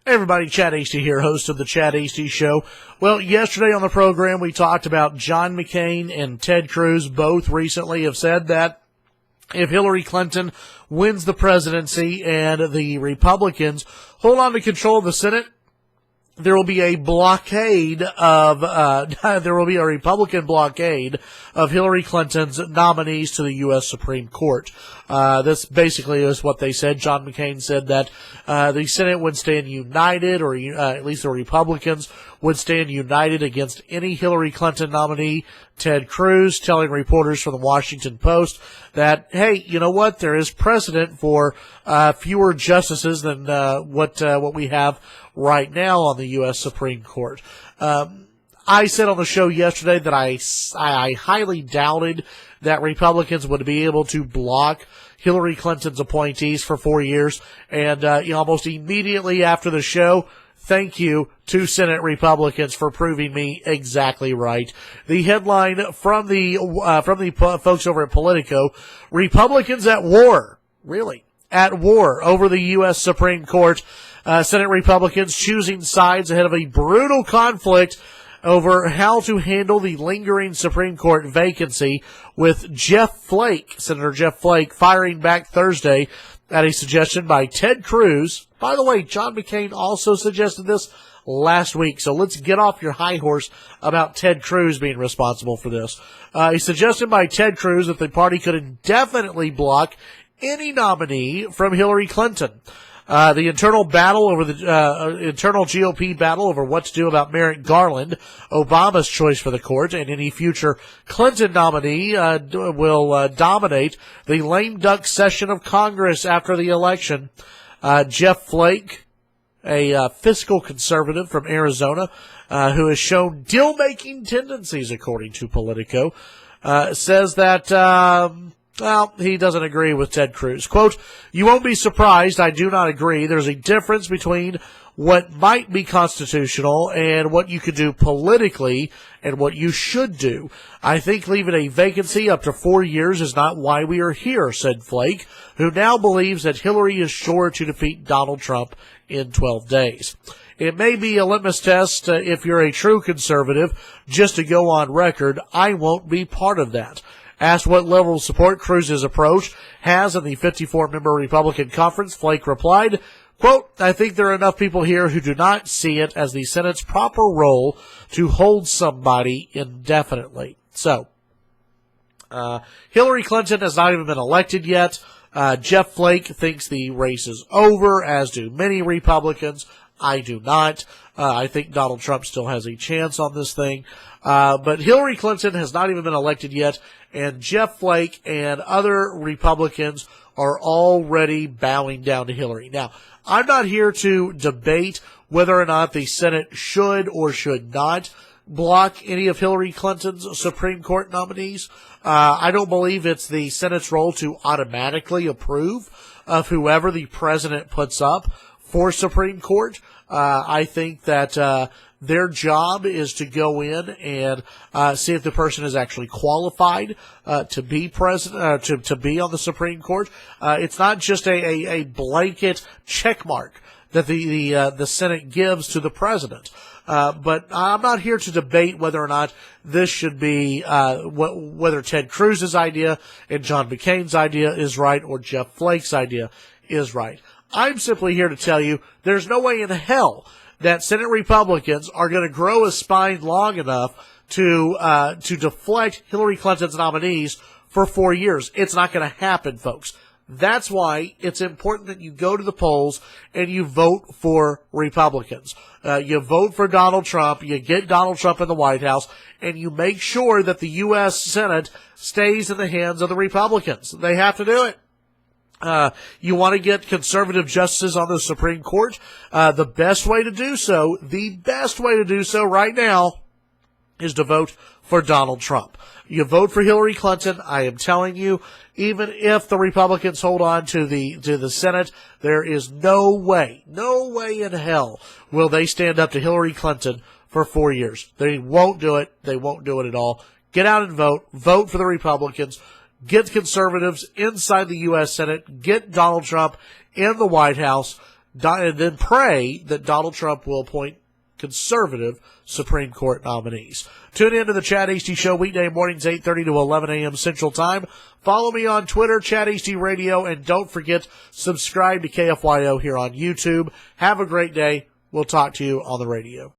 Hey everybody, Chad Hasty here, host of the Chad Hasty Show. Well, yesterday on the program we talked about John McCain and Ted Cruz. Both recently have said that if Hillary Clinton wins the presidency and the Republicans hold on to control of the Senate, there will be a blockade of, there will be a Republican blockade of Hillary Clinton's nominees to the U.S. Supreme Court. This basically is what they said. John McCain said that, the Senate would stand united, or at least the Republicans would stand united against any Hillary Clinton nominee. Ted Cruz telling reporters from the Washington Post that, hey, you know what? There is precedent for, fewer justices than, what we have right now on the U.S. Supreme Court. I said on the show yesterday that I highly doubted that Republicans would be able to block Hillary Clinton's appointees for 4 years. And almost immediately after the show, thank you to Senate Republicans for proving me exactly right. The headline from the folks over at Politico: Republicans at war. Really? At war over the U.S. Supreme Court. Senate Republicans choosing sides ahead of a brutal conflict over how to handle the lingering Supreme Court vacancy, with Senator Jeff Flake, firing back Thursday at a suggestion by Ted Cruz. By the way, John McCain also suggested this last week, so let's get off your high horse about Ted Cruz being responsible for this. A suggestion by Ted Cruz that the party could indefinitely block any nominee from Hillary Clinton. The internal battle over the internal GOP battle over what to do about Merrick Garland, Obama's choice for the court, and any future Clinton nominee will dominate the lame duck session of Congress after the election. Jeff Flake, a fiscal conservative from Arizona, who has shown deal-making tendencies, according to Politico, says that he doesn't agree with Ted Cruz. Quote, "You won't be surprised, I do not agree. There's a difference between what might be constitutional and what you could do politically and what you should do. I think leaving a vacancy up to 4 years is not why we are here," said Flake, who now believes that Hillary is sure to defeat Donald Trump in 12 days. "It may be a litmus test if you're a true conservative. Just to go on record, I won't be part of that." Asked what level of support Cruz's approach has in the 54-member Republican conference, Flake replied, quote, "I think there are enough people here who do not see it as the Senate's proper role to hold somebody indefinitely." So, Hillary Clinton has not even been elected yet. Jeff Flake thinks the race is over, as do many Republicans. I do not. I think Donald Trump still has a chance on this thing. But Hillary Clinton has not even been elected yet, and Jeff Flake and other Republicans are already bowing down to Hillary. Now, I'm not here to debate whether or not the Senate should or should not block any of Hillary Clinton's Supreme Court nominees. I don't believe it's the Senate's role to automatically approve of whoever the president puts up for Supreme Court. I think that their job is to go in and see if the person is actually qualified to be president, to be on the Supreme Court. It's not just a blanket check mark that the Senate gives to the president. But I'm not here to debate whether or not this should be whether Ted Cruz's idea and John McCain's idea is right or Jeff Flake's idea is right. I'm simply here to tell you there's no way in hell that Senate Republicans are going to grow a spine long enough to deflect Hillary Clinton's nominees for 4 years. It's not going to happen, folks. That's why it's important that you go to the polls and you vote for Republicans. You vote for Donald Trump, you get Donald Trump in the White House, and you make sure that the U.S. Senate stays in the hands of the Republicans. They have to do it. You want to get conservative justices on the Supreme Court? The best way to do so right now is to vote for Donald Trump. You vote for Hillary Clinton, I am telling you, even if the Republicans hold on to the Senate, there is no way in hell will they stand up to Hillary Clinton for 4 years. They won't do it. They won't do it at all. Get out and vote. Vote for the Republicans. Get conservatives inside the U.S. Senate. Get Donald Trump in the White House. and then pray that Donald Trump will appoint conservative Supreme Court nominees. Tune in to the Chad Hasty Show weekday mornings, 8:30 to 11 a.m. Central Time. Follow me on Twitter, Chad Hasty Radio, and don't forget, subscribe to KFYO here on YouTube. Have a great day. We'll talk to you on the radio.